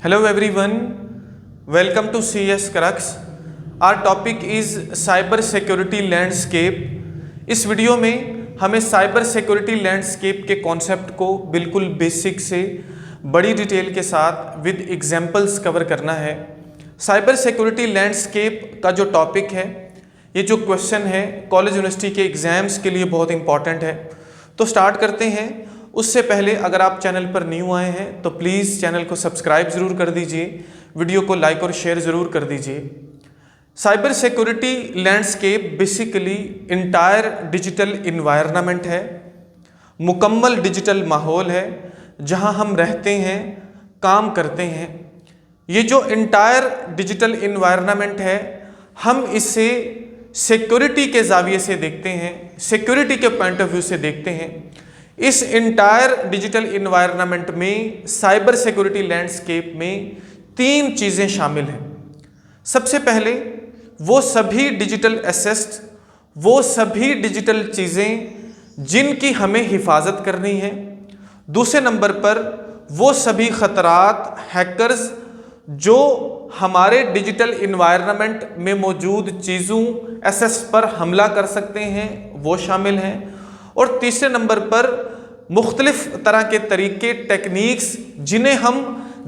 Hello everyone, welcome to CS Crux. Our topic is cyber security landscape. इस video में हमें cyber security landscape के concept को बिल्कुल बेसिक से बड़ी डिटेल के साथ विद एग्जांपल्स कवर करना है। साइबर सिक्योरिटी लैंडस्केप का जो टॉपिक है, ये जो क्वेश्चन है कॉलेज यूनिवर्सिटी के एग्ज़ाम्स के लिए बहुत इंपॉर्टेंट है। तो स्टार्ट करते हैं। उससे पहले अगर आप चैनल पर न्यू आए हैं तो प्लीज़ चैनल को सब्सक्राइब ज़रूर कर दीजिए, वीडियो को लाइक और शेयर ज़रूर कर दीजिए। Cyber security landscape basically entire digital environment है, मुकम्मल डिजिटल माहौल है जहां हम रहते हैं, काम करते हैं। ये जो इंटायर डिजिटल इन्वायरमेंट है, हम इसे सिक्योरिटी के ज़ाविये से देखते हैं, सिक्योरिटी के पॉइंट ऑफ व्यू से देखते हैं। इस इंटायर डिजिटल इन्वायरमेंट में साइबर सिक्योरिटी लैंडस्केप में तीन चीज़ें शामिल हैं। सबसे पहले वो सभी डिजिटल एसेट्स, वो सभी डिजिटल चीज़ें जिनकी हमें हिफाजत करनी है। दूसरे नंबर पर वो सभी ख़तरात, हैकर्स जो हमारे डिजिटल इन्वायरमेंट में मौजूद चीज़ों, एसेट्स पर हमला कर सकते हैं, वो शामिल हैं। और तीसरे नंबर पर मुख्तलिफ तरह के तरीके, टेक्निक्स जिन्हें हम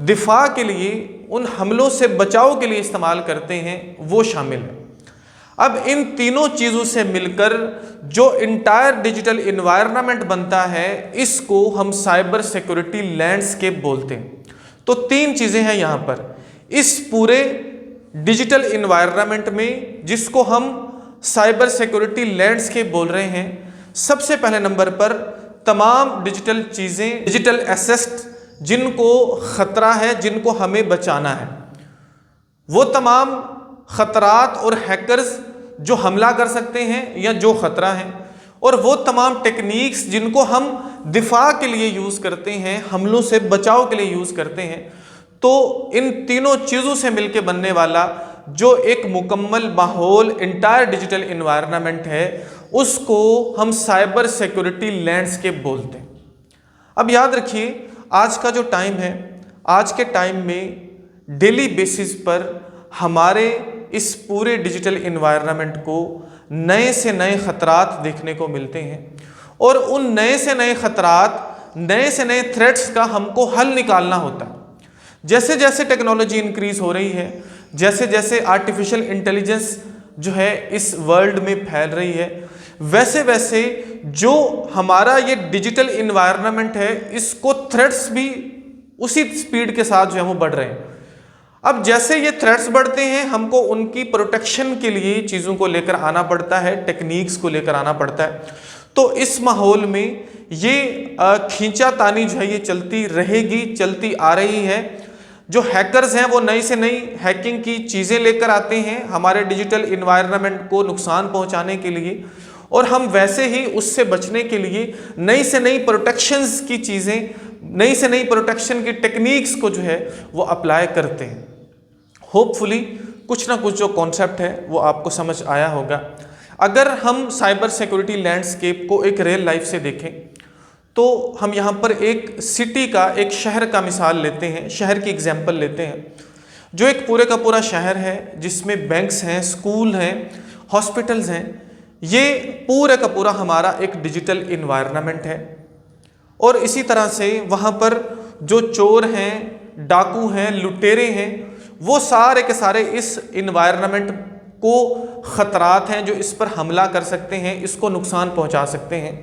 दिफा के लिए, उन हमलों से बचाव के लिए इस्तेमाल करते हैं, वो शामिल है। अब इन तीनों चीज़ों से मिलकर जो इंटायर डिजिटल इन्वायरमेंट बनता है, इसको हम साइबर सिक्योरिटी लैंडस्केप बोलते हैं। तो तीन चीज़ें हैं यहाँ पर इस पूरे डिजिटल इन्वायरमेंट में, जिसको हम साइबर सिक्योरिटी लैंडस्केप बोल रहे हैं। सबसे पहले नंबर पर तमाम डिजिटल चीज़ें, डिजिटल एसेट्स जिनको ख़तरा है, जिनको हमें बचाना है, वो तमाम ख़तरात और हैकर्स जो हमला कर सकते हैं या जो ख़तरा है, और वो तमाम टेक्निक्स जिनको हम दिफा के लिए यूज़ करते हैं, हमलों से बचाव के लिए यूज़ करते हैं। तो इन तीनों चीज़ों से मिलकर बनने वाला जो एक मुकम्मल माहौल, इंटायर डिजिटल इन्वायरमेंट है, उसको हम साइबर सिक्योरिटी लैंडस्केप बोलते हैं। अब याद रखिए, आज का जो टाइम है, आज के टाइम में डेली बेसिस पर हमारे इस पूरे डिजिटल इन्वायरमेंट को नए से नए ख़तरात देखने को मिलते हैं, और उन नए से नए ख़तरात, नए से नए थ्रेट्स का हमको हल निकालना होता है। जैसे जैसे टेक्नोलॉजी इंक्रीज़ हो रही है, जैसे जैसे आर्टिफिशियल इंटेलिजेंस जो है इस वर्ल्ड में फैल रही है, वैसे वैसे जो हमारा ये डिजिटल इन्वायरमेंट है, इसको थ्रेट्स भी उसी स्पीड के साथ जो है वो बढ़ रहे हैं। अब जैसे ये थ्रेट्स बढ़ते हैं, हमको उनकी प्रोटेक्शन के लिए चीज़ों को लेकर आना पड़ता है, टेक्निक्स को लेकर आना पड़ता है। तो इस माहौल में ये खींचातानी जो है ये चलती रहेगी, चलती आ रही है। जो हैकर्स हैं वो नई से नई हैकिंग की चीज़ें लेकर आते हैं हमारे डिजिटल इन्वायरमेंट को नुकसान पहुंचाने के लिए, और हम वैसे ही उससे बचने के लिए नई से नई प्रोटेक्शंस की चीज़ें, नई से नई प्रोटेक्शन की टेक्निक्स को जो है वो अप्लाई करते हैं। होपफुली कुछ ना कुछ जो कॉन्सेप्ट है वो आपको समझ आया होगा। अगर हम साइबर सिक्योरिटी लैंडस्केप को एक रियल लाइफ से देखें, तो हम यहाँ पर एक सिटी का, एक शहर का मिसाल लेते हैं, शहर की एग्जाम्पल लेते हैं, जो एक पूरे का पूरा शहर है जिसमें बैंक्स हैं, स्कूल हैं, हॉस्पिटल्स हैं। ये पूरे का पूरा हमारा एक डिजिटल इन्वायरमेंट है। और इसी तरह से वहाँ पर जो चोर हैं, डाकू हैं, लुटेरे हैं, वो सारे के सारे इस इन्वायरमेंट को ख़तरात हैं जो इस पर हमला कर सकते हैं, इसको नुकसान पहुँचा सकते हैं।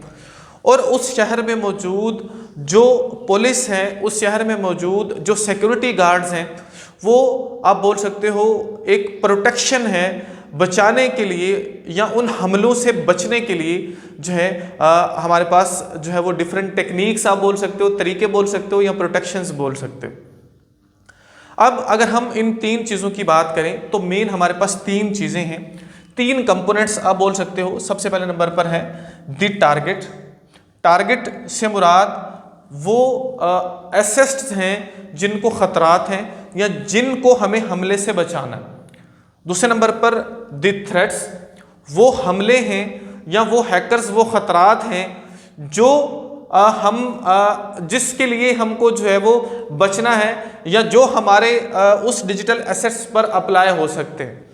और उस शहर में मौजूद जो पुलिस है, उस शहर में मौजूद जो सिक्योरिटी गार्ड्स हैं, वो आप बोल सकते हो एक प्रोटेक्शन है बचाने के लिए, या उन हमलों से बचने के लिए जो है हमारे पास जो है वो डिफरेंट टेक्निक्स आप बोल सकते हो, तरीके बोल सकते हो, या प्रोटेक्शंस बोल सकते हो। अब अगर हम इन तीन चीज़ों की बात करें तो मेन हमारे पास तीन चीज़ें हैं, तीन कंपोनेंट्स आप बोल सकते हो। सबसे पहले नंबर पर है द टारगेट। टारगेट से मुराद वो एसेट्स हैं जिनको ख़तरात हैं या जिनको हमें हमले से बचाना। दूसरे नंबर पर द थ्रेट्स, वो हमले हैं या वो हैकर्स, वो ख़तरात हैं जो जिसके लिए हमको जो है वो बचना है या जो हमारे उस डिजिटल एसेट्स पर अप्लाई हो सकते हैं।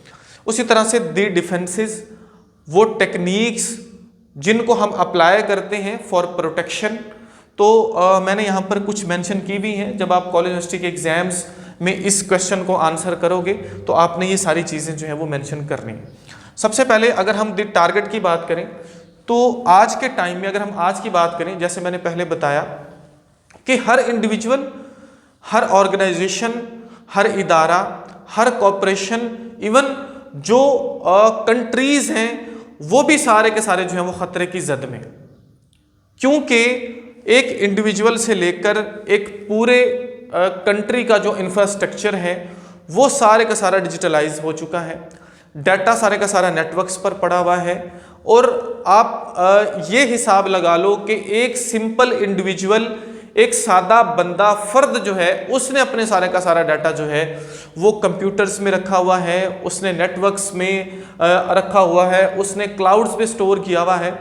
उसी तरह से दी डिफेंसेस, वो टेक्निक्स जिनको हम अप्लाई करते हैं फॉर प्रोटेक्शन। तो मैंने यहाँ पर कुछ मेंशन की भी हैं। जब आप कॉलेज यूनिवर्सिटी के एग्जाम्स में इस क्वेश्चन को आंसर करोगे तो आपने ये सारी चीज़ें जो है वो मेंशन करनी है। सबसे पहले अगर हम दी टारगेट की बात करें तो आज के टाइम में अगर हम आज की बात करें, जैसे मैंने पहले बताया कि हर इंडिविजुअल, हर ऑर्गेनाइजेशन, हर इदारा, हर कॉरपोरेशन, इवन जो कंट्रीज हैं वो भी सारे के सारे जो हैं वो खतरे की जद में, क्योंकि एक इंडिविजुअल से लेकर एक पूरे कंट्री का जो इंफ्रास्ट्रक्चर है वो सारे का सारा डिजिटलाइज हो चुका है। डाटा सारे का सारा नेटवर्क्स पर पड़ा हुआ है और आप ये हिसाब लगा लो कि एक सिंपल इंडिविजुअल, एक सादा बंदा, फर्द जो है उसने अपने सारे का सारा डाटा जो है वो कंप्यूटर्स में रखा हुआ है, उसने नेटवर्क्स में रखा हुआ है, उसने क्लाउड्स पे स्टोर किया हुआ है।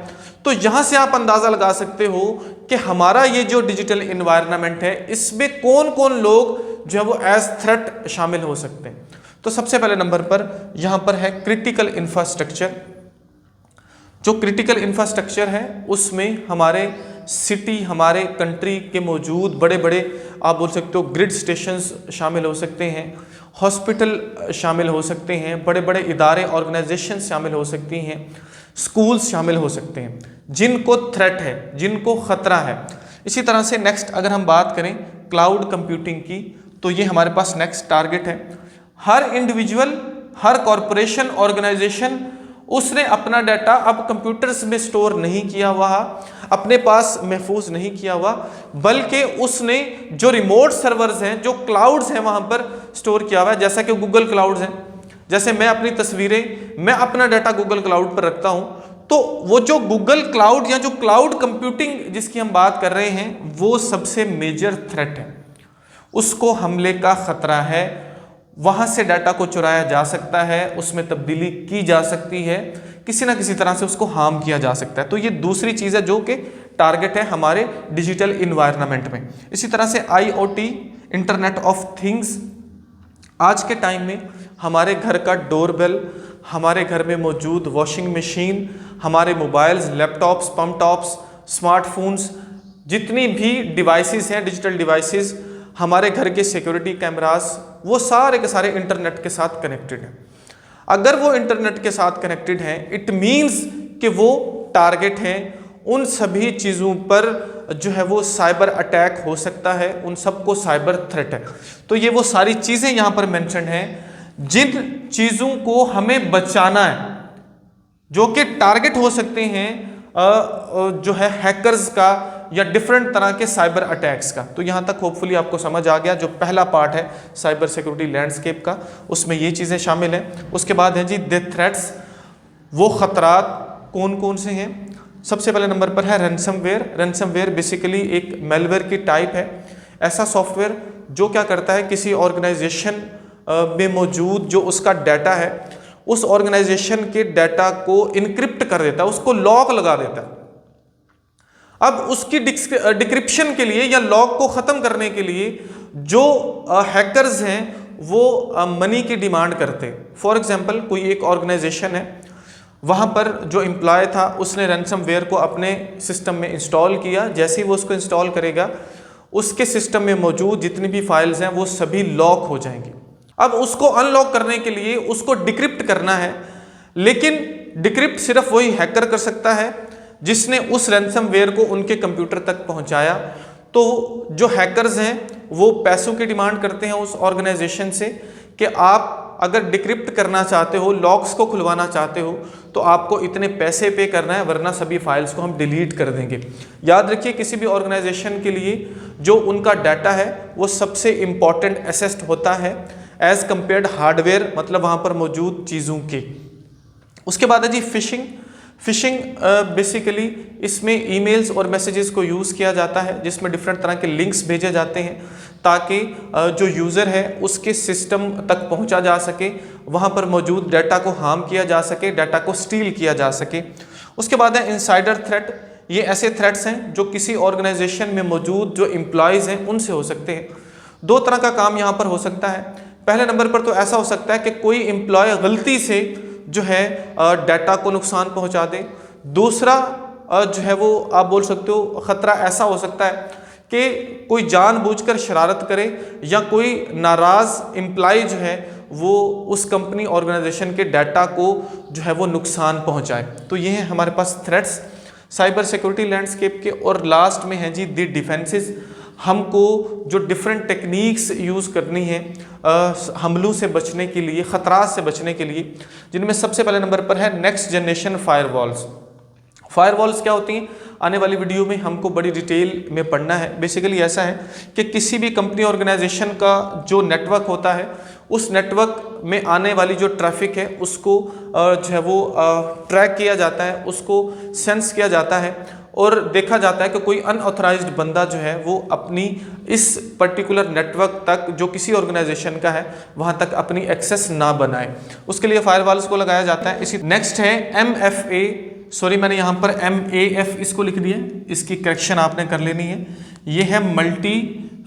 तो यहाँ से आप अंदाज़ा लगा सकते हो कि हमारा ये जो डिजिटल इन्वायरमेंट है इसमें कौन कौन लोग जो है वो एज थ्रेट शामिल हो सकते हैं। तो सबसे पहले नंबर पर यहाँ पर है क्रिटिकल इंफ्रास्ट्रक्चर। जो क्रिटिकल इंफ्रास्ट्रक्चर है उसमें हमारे सिटी, हमारे कंट्री के मौजूद बड़े बड़े आप बोल सकते हो ग्रिड स्टेशंस शामिल हो सकते हैं, हॉस्पिटल शामिल हो सकते हैं, बड़े बड़े इदारे, ऑर्गेनाइजेशन शामिल हो सकती हैं, स्कूल्स शामिल हो सकते हैं जिनको थ्रेट है, जिनको खतरा है। इसी तरह से नेक्स्ट अगर हम बात करें क्लाउड कंप्यूटिंग की तो ये हमारे पास नेक्स्ट टारगेट है। हर इंडिविजुअल, हर कॉरपोरेशन, ऑर्गेनाइजेशन उसने अपना डाटा अब कंप्यूटर्स में स्टोर नहीं किया हुआ, अपने पास महफूज नहीं किया हुआ, बल्कि उसने जो रिमोट सर्वर्स हैं, जो क्लाउड्स हैं वहां पर स्टोर किया हुआ है। जैसा कि गूगल क्लाउड्स हैं, जैसे मैं अपनी तस्वीरें, मैं अपना डाटा गूगल क्लाउड पर रखता हूं, तो वो जो गूगल क्लाउड या जो क्लाउड कंप्यूटिंग जिसकी हम बात कर रहे हैं वो सबसे मेजर थ्रेट है, उसको हमले का खतरा है। वहां से डाटा को चुराया जा सकता है, उसमें तब्दीली की जा सकती है, किसी ना किसी तरह से उसको हार्म किया जा सकता है। तो ये दूसरी चीज़ है जो कि टारगेट है हमारे डिजिटल इन्वायरमेंट में। इसी तरह से IoT, इंटरनेट ऑफ थिंग्स। आज के टाइम में हमारे घर का डोरबेल, हमारे घर में मौजूद वॉशिंग मशीन, हमारे मोबाइल्स, लैपटॉप्स, पम्पटॉप्स, स्मार्टफोन्स, जितनी भी डिवाइसेस हैं, डिजिटल डिवाइसेस, हमारे घर के सिक्योरिटी कैमरास, वो सारे के सारे इंटरनेट के साथ कनेक्टेड हैं। अगर वो इंटरनेट के साथ कनेक्टेड हैं, इट मीन्स कि वो टारगेट हैं। उन सभी चीज़ों पर जो है वो साइबर अटैक हो सकता है, उन सबको साइबर थ्रेट है। तो ये वो सारी चीज़ें यहाँ पर मेंशन हैं जिन चीज़ों को हमें बचाना है, जो कि टारगेट हो सकते हैं जो है हैकर्स का या डिफरेंट तरह के साइबर अटैक्स का। तो यहाँ तक होपफुली आपको समझ आ गया। जो पहला पार्ट है साइबर सिक्योरिटी लैंडस्केप का, उसमें ये चीज़ें शामिल हैं। उसके बाद है जी द थ्रेट्स, वो खतरात कौन कौन से हैं। सबसे पहले नंबर पर है रैंसमवेयर। रैंसमवेयर बेसिकली एक मेलवेयर की टाइप है, ऐसा सॉफ्टवेयर जो क्या करता है, किसी ऑर्गेनाइजेशन में मौजूद जो उसका डाटा है, उस ऑर्गेनाइजेशन के डाटा को इनक्रिप्ट कर देता है, उसको लॉक लगा देता है। अब उसकी डिक्रिप्शन के लिए या लॉक को ख़त्म करने के लिए जो हैकर्स हैं वो मनी की डिमांड करते हैं। फॉर एग्जांपल कोई एक ऑर्गेनाइजेशन है, वहाँ पर जो एम्प्लॉय था उसने रैंसमवेयर को अपने सिस्टम में इंस्टॉल किया। जैसे ही वो उसको इंस्टॉल करेगा, उसके सिस्टम में मौजूद जितनी भी फाइल्स हैं वो सभी लॉक हो जाएंगी। अब उसको अनलॉक करने के लिए उसको डिक्रिप्ट करना है, लेकिन डिक्रिप्ट सिर्फ वही हैकर कर सकता है जिसने उस रैंसमवेयर को उनके कंप्यूटर तक पहुंचाया। तो जो हैकर्स हैं वो पैसों की डिमांड करते हैं उस ऑर्गेनाइजेशन से कि आप अगर डिक्रिप्ट करना चाहते हो, लॉक्स को खुलवाना चाहते हो, तो आपको इतने पैसे पे करना है, वरना सभी फाइल्स को हम डिलीट कर देंगे। याद रखिए, किसी भी ऑर्गेनाइजेशन के लिए जो उनका डाटा है वो सबसे इंपॉर्टेंट एसेट होता है एज कंपेयर्ड हार्डवेयर, मतलब वहाँ पर मौजूद चीज़ों के। उसके बाद है जी फिशिंग। फिशिंग बेसिकली इसमें ईमेल्स और मैसेजेस को यूज़ किया जाता है जिसमें डिफरेंट तरह के लिंक्स भेजे जाते हैं ताकि जो यूज़र है उसके सिस्टम तक पहुंचा जा सके, वहां पर मौजूद डाटा को हार्म किया जा सके, डाटा को स्टील किया जा सके। उसके बाद है इनसाइडर थ्रेट। ये ऐसे थ्रेट्स हैं जो किसी ऑर्गेनाइजेशन में मौजूद जो एम्प्लॉयज़ हैं उनसे हो सकते हैं। दो तरह का काम यहाँ पर हो सकता है। पहले नंबर पर तो ऐसा हो सकता है कि कोई एम्प्लॉय गलती से जो है डाटा को नुकसान पहुँचा दे। दूसरा जो है वो आप बोल सकते हो ख़तरा ऐसा हो सकता है कि कोई जानबूझकर शरारत करे या कोई नाराज़ एम्प्लॉय जो है वो उस कंपनी ऑर्गेनाइजेशन के डाटा को जो है वो नुकसान पहुंचाए। तो ये हैं हमारे पास थ्रेट्स साइबर सिक्योरिटी लैंडस्केप के। और लास्ट में हैं जी दी डिफेंसेस। हमको जो डिफरेंट टेक्निक्स यूज़ करनी है हमलों से बचने के लिए, ख़तरात से बचने के लिए, जिनमें सबसे पहले नंबर पर है नेक्स्ट जनरेशन फायरवॉल्स। फायरवॉल्स क्या होती हैं आने वाली वीडियो में हमको बड़ी डिटेल में पढ़ना है। बेसिकली ऐसा है कि किसी भी कंपनी ऑर्गेनाइजेशन का जो नेटवर्क होता है उस नेटवर्क में आने वाली जो ट्रैफिक है उसको जो है वो ट्रैक किया जाता है, उसको सेंस किया जाता है और देखा जाता है कि कोई अनऑथराइज्ड बंदा जो है वो अपनी इस पर्टिकुलर नेटवर्क तक जो किसी ऑर्गेनाइजेशन का है वहाँ तक अपनी एक्सेस ना बनाए। उसके लिए फायरवॉल्स को लगाया जाता है। इसी नेक्स्ट है MFA, सॉरी मैंने यहाँ पर MAF इसको लिख दिया, इसकी करेक्शन आपने कर लेनी है। ये है मल्टी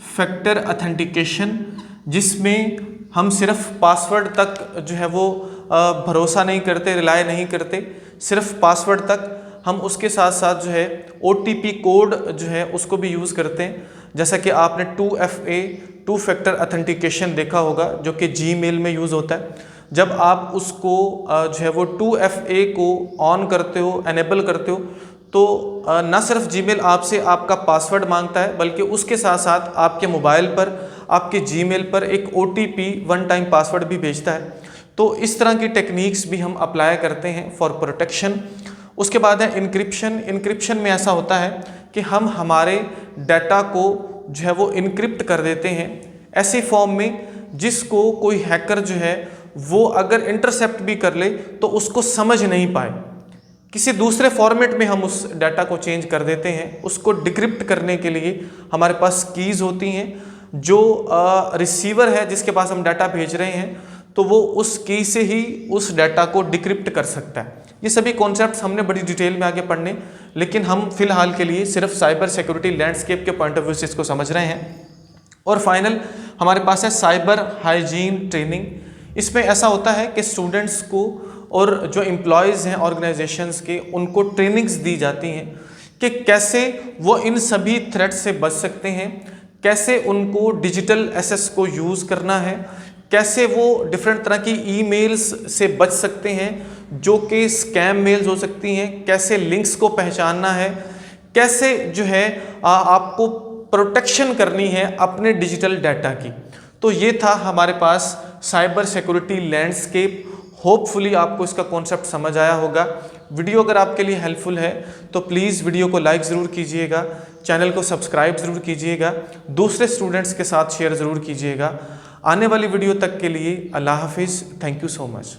फैक्टर ऑथेंटिकेशन, जिसमें हम सिर्फ पासवर्ड तक जो है वो भरोसा नहीं करते, रिलाय नहीं करते, सिर्फ पासवर्ड तक। हम उसके साथ साथ जो है OTP कोड जो है उसको भी यूज़ करते हैं, जैसा कि आपने 2FA टू फैक्टर ऑथेंटिकेशन देखा होगा जो कि Gmail में यूज़ होता है। जब आप उसको जो है वो 2FA को ऑन करते हो, एनेबल करते हो, तो ना सिर्फ Gmail आपसे आपका पासवर्ड मांगता है बल्कि उसके साथ साथ आपके मोबाइल पर, आपके Gmail पर एक OTP वन टाइम पासवर्ड भी भेजता है। तो इस तरह की टेक्निक्स भी हम अप्लाई करते हैं फॉर प्रोटेक्शन। उसके बाद है इनक्रिप्शन। इनक्रिप्शन में ऐसा होता है कि हम हमारे डाटा को जो है वो इनक्रिप्ट कर देते हैं ऐसे फॉर्म में जिसको कोई हैकर जो है वो अगर इंटरसेप्ट भी कर ले तो उसको समझ नहीं पाए। किसी दूसरे फॉर्मेट में हम उस डाटा को चेंज कर देते हैं। उसको डिक्रिप्ट करने के लिए हमारे पास कीज़ होती हैं। जो रिसीवर है जिसके पास हम डाटा भेज रहे हैं तो वो उस की से ही उस डाटा को डिक्रिप्ट कर सकता है। ये सभी कॉन्सेप्ट्स हमने बड़ी डिटेल में आगे पढ़ने, लेकिन हम फिलहाल के लिए सिर्फ साइबर सिक्योरिटी लैंडस्केप के पॉइंट ऑफ व्यू से इसको समझ रहे हैं। और फाइनल हमारे पास है साइबर हाइजीन ट्रेनिंग। इसमें ऐसा होता है कि स्टूडेंट्स को और जो एम्प्लॉयज़ हैं ऑर्गेनाइजेशंस के, उनको ट्रेनिंग्स दी जाती हैं कि कैसे वो इन सभी थ्रेट्स से बच सकते हैं, कैसे उनको डिजिटल एसेस को यूज़ करना है, कैसे वो डिफरेंट तरह की ईमेल्स से बच सकते हैं जो कि स्कैम मेल्स हो सकती हैं, कैसे लिंक्स को पहचानना है, कैसे जो है आपको प्रोटेक्शन करनी है अपने डिजिटल डाटा की। तो ये था हमारे पास साइबर सिक्योरिटी लैंडस्केप। होपफुली आपको इसका कॉन्सेप्ट समझ आया होगा। वीडियो अगर आपके लिए हेल्पफुल है तो प्लीज़ वीडियो को लाइक ज़रूर कीजिएगा, चैनल को सब्सक्राइब ज़रूर कीजिएगा, दूसरे स्टूडेंट्स के साथ शेयर ज़रूर कीजिएगा। आने वाली वीडियो तक के लिए अल्लाह हाफिज़। Thank you so much.